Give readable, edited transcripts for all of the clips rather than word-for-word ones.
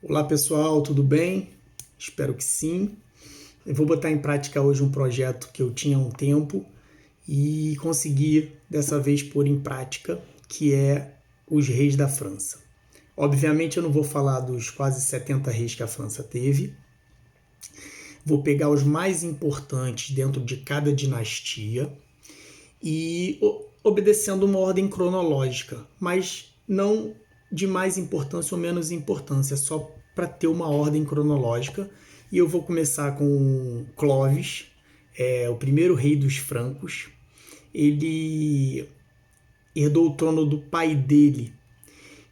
Olá pessoal, tudo bem? Espero que sim. Eu vou botar em prática hoje um projeto que eu tinha há um tempo e consegui dessa vez pôr em prática, que é os reis da França. Obviamente eu não vou falar dos quase 70 reis que a França teve. Vou pegar os mais importantes dentro de cada dinastia e obedecendo uma ordem cronológica, mas não de mais importância ou menos importância, só para ter uma ordem cronológica. E eu vou começar com Clovis, o primeiro rei dos francos. Ele herdou o trono do pai dele,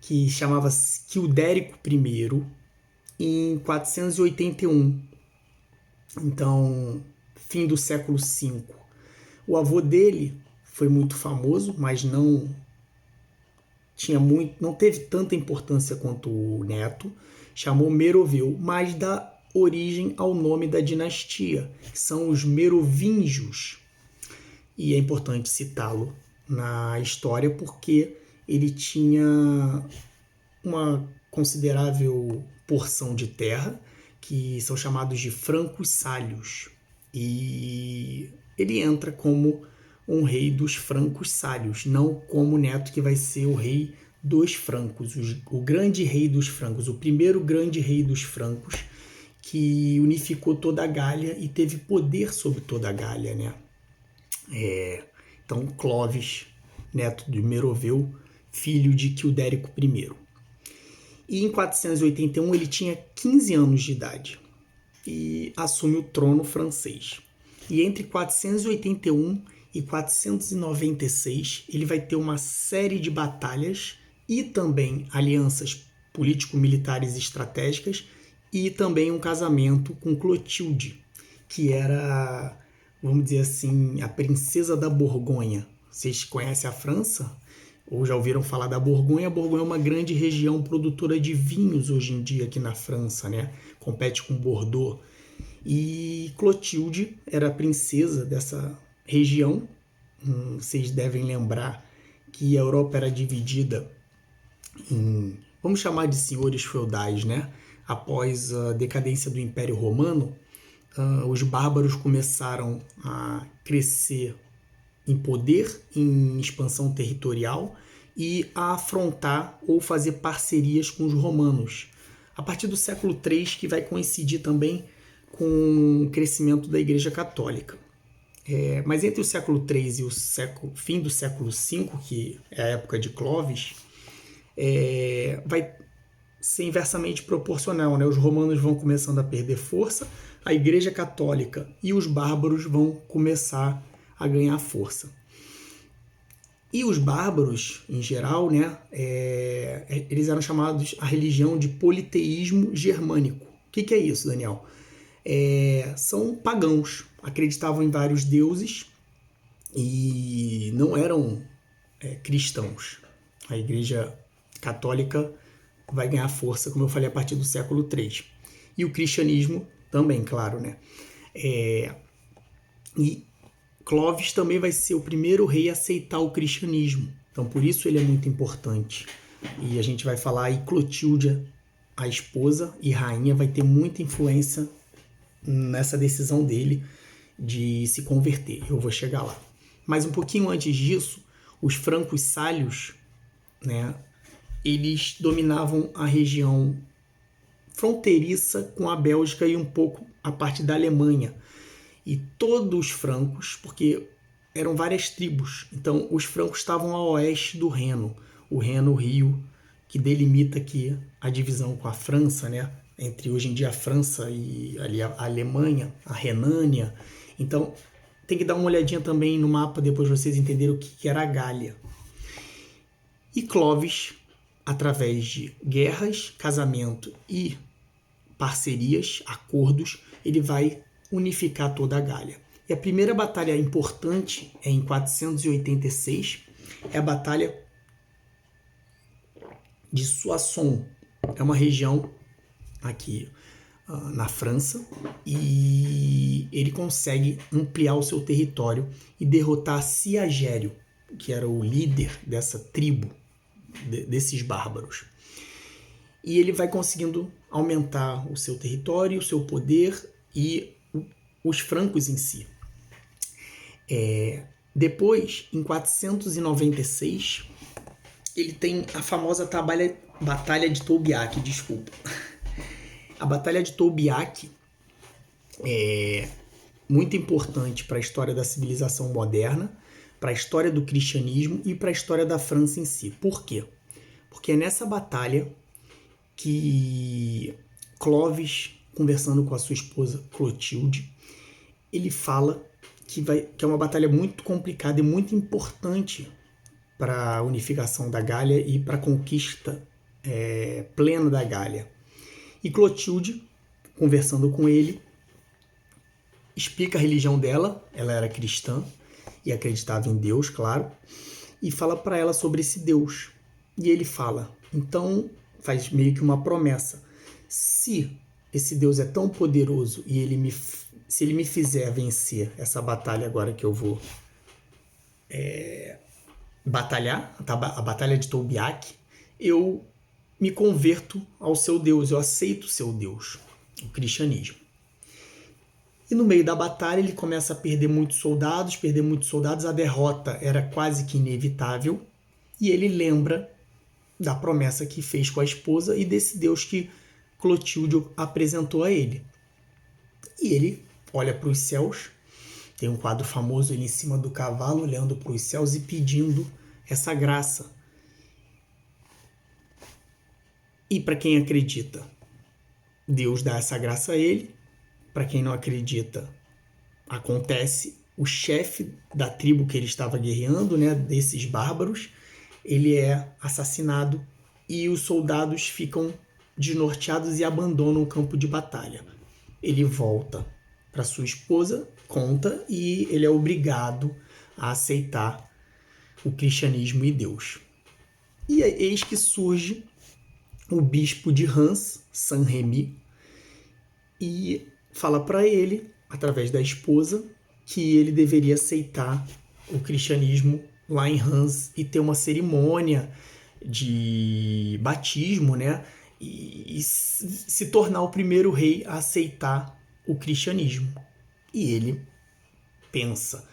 que chamava-se Childérico I, em 481. Então, fim do século V. O avô dele foi muito famoso, mas não teve tanta importância quanto o neto, chamou Meroveu, mas dá origem ao nome da dinastia, que são os Merovingios. E é importante citá-lo na história porque ele tinha uma considerável porção de terra, que são chamados de francos sálios. E ele entra como um rei dos francos sálios, não como neto que vai ser o rei dos francos, o grande rei dos francos, o primeiro grande rei dos francos, que unificou toda a Gália e teve poder sobre toda a Gália, né? Então, Clovis, neto de Meroveu, filho de Childérico I. E em 481 ele tinha 15 anos de idade e assume o trono francês. E entre 481 e 496 ele vai ter uma série de batalhas e também alianças político-militares estratégicas e também um casamento com Clotilde, que era, vamos dizer assim, a princesa da Borgonha. Vocês conhecem a França? Ou já ouviram falar da Borgonha? A Borgonha é uma grande região produtora de vinhos hoje em dia aqui na França, né? Compete com Bordeaux. E Clotilde era a princesa dessa região. Vocês devem lembrar que a Europa era dividida em, vamos chamar de senhores feudais, né? Após a decadência do Império Romano, os bárbaros começaram a crescer em poder, em expansão territorial e a afrontar ou fazer parcerias com os romanos. A partir do século III, que vai coincidir também com o crescimento da Igreja Católica. Mas entre o século III e o fim do século V, que é a época de Clovis, vai ser inversamente proporcional, né? Os romanos vão começando a perder força, a Igreja Católica e os bárbaros vão começar a ganhar força. E os bárbaros, em geral, né, eles eram chamados a religião de politeísmo germânico. O que é isso, Daniel? São pagãos, acreditavam em vários deuses e não eram cristãos. A Igreja Católica vai ganhar força, como eu falei, a partir do século III. E o cristianismo também, claro, né? E Clovis também vai ser o primeiro rei a aceitar o cristianismo. Então, por isso ele é muito importante. E a gente vai falar aí, Clotilde, a esposa e rainha, vai ter muita influência nessa decisão dele de se converter. Eu vou chegar lá. Mas um pouquinho antes disso, os francos sálios, né, eles dominavam a região fronteiriça com a Bélgica e um pouco a parte da Alemanha. E todos os francos, porque eram várias tribos, então os francos estavam a oeste do Reno, o rio que delimita aqui a divisão com a França, né? Entre hoje em dia a França e ali a Alemanha, a Renânia. Então tem que dar uma olhadinha também no mapa depois vocês entenderem o que era a Gália. E Clovis, através de guerras, casamento e parcerias, acordos, ele vai unificar toda a Gália. E a primeira batalha importante é em 486, é a Batalha de Soissons. É uma região aqui na França e ele consegue ampliar o seu território e derrotar Siagério, que era o líder dessa tribo, desses bárbaros. e ele vai conseguindo aumentar o seu território, o seu poder e os francos em si. Depois, em 496, ele tem a famosa Batalha de Tolbiac, desculpa. A Batalha de Tolbiac é muito importante para a história da civilização moderna, para a história do cristianismo e para a história da França em si. Por quê? Porque é nessa batalha que Clovis, conversando com a sua esposa Clotilde, ele fala que é uma batalha muito complicada e muito importante para a unificação da Gália e para a conquista plena da Gália. E Clotilde, conversando com ele, explica a religião dela, ela era cristã e acreditava em Deus, claro, e fala para ela sobre esse Deus. E ele fala, então faz meio que uma promessa, se esse Deus é tão poderoso e se ele me fizer vencer essa batalha agora que eu vou batalhar, a Batalha de Tolbiac, eu me converto ao seu Deus, eu aceito o seu Deus, o cristianismo. E no meio da batalha ele começa a perder muitos soldados, a derrota era quase que inevitável, e ele lembra da promessa que fez com a esposa e desse Deus que Clotilde apresentou a ele. E ele olha para os céus, tem um quadro famoso ele em cima do cavalo, olhando para os céus e pedindo essa graça. E para quem acredita, Deus dá essa graça a ele. Para quem não acredita, acontece. O chefe da tribo que ele estava guerreando, né, desses bárbaros, ele é assassinado e os soldados ficam desnorteados e abandonam o campo de batalha. Ele volta para sua esposa, conta, e ele é obrigado a aceitar o cristianismo e Deus. E eis que surge o bispo de Reims, Saint-Remy, e fala para ele, através da esposa, que ele deveria aceitar o cristianismo lá em Reims e ter uma cerimônia de batismo, né? E se tornar o primeiro rei a aceitar o cristianismo. E ele pensa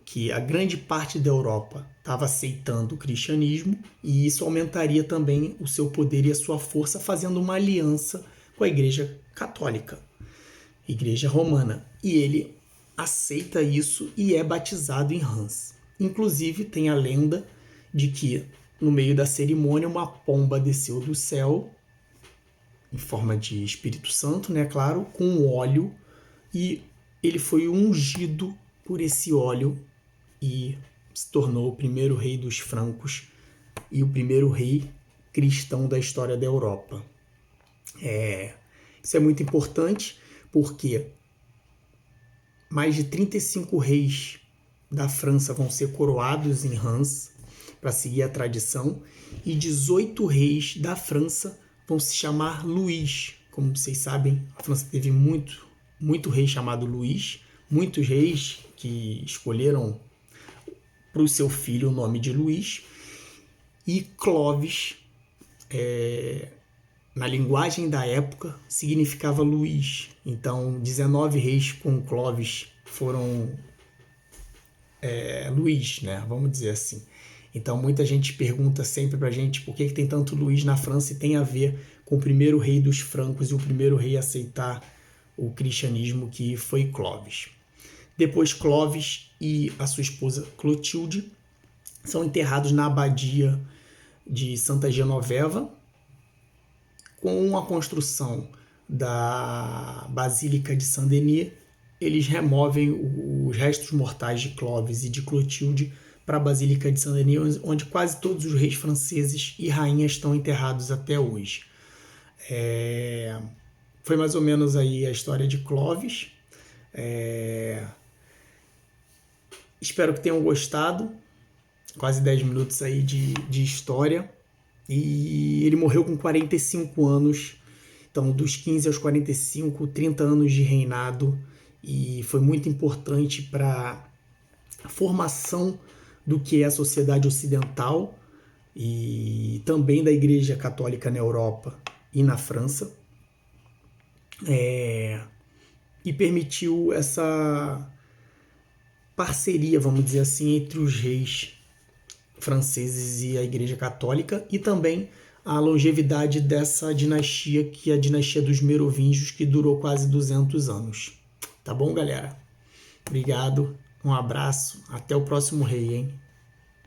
que a grande parte da Europa estava aceitando o cristianismo e isso aumentaria também o seu poder e a sua força, fazendo uma aliança com a Igreja Católica, Igreja Romana. E ele aceita isso e é batizado em Reims. Inclusive, tem a lenda de que, no meio da cerimônia, uma pomba desceu do céu, em forma de Espírito Santo, né, claro, com óleo, e ele foi ungido por esse óleo e se tornou o primeiro rei dos francos e o primeiro rei cristão da história da Europa. Isso é muito importante porque mais de 35 reis da França vão ser coroados em Reims para seguir a tradição e 18 reis da França vão se chamar Luís. Como vocês sabem, a França teve muito rei chamado Luís, muitos reis que escolheram para o seu filho o nome de Luís, e Clovis, na linguagem da época, significava Luís. Então, 19 reis com Clovis foram Luís, né? Vamos dizer assim. Então, muita gente pergunta sempre pra gente por que tem tanto Luís na França, e tem a ver com o primeiro rei dos francos e o primeiro rei a aceitar o cristianismo, que foi Clovis. Depois, Clovis e a sua esposa Clotilde são enterrados na abadia de Santa Genoveva. Com a construção da Basílica de Saint-Denis, eles removem os restos mortais de Clovis e de Clotilde para a Basílica de Saint-Denis, onde quase todos os reis franceses e rainhas estão enterrados até hoje. Foi mais ou menos aí a história de Clovis. Espero que tenham gostado. Quase 10 minutos aí de história. E ele morreu com 45 anos. Então, dos 15 aos 45, 30 anos de reinado. E foi muito importante para a formação do que é a sociedade ocidental e também da Igreja Católica na Europa e na França, e permitiu essa parceria, vamos dizer assim, entre os reis franceses e a Igreja Católica, e também a longevidade dessa dinastia, que é a dinastia dos Merovingios, que durou quase 200 anos. Tá bom, galera? Obrigado, um abraço, até o próximo rei, hein?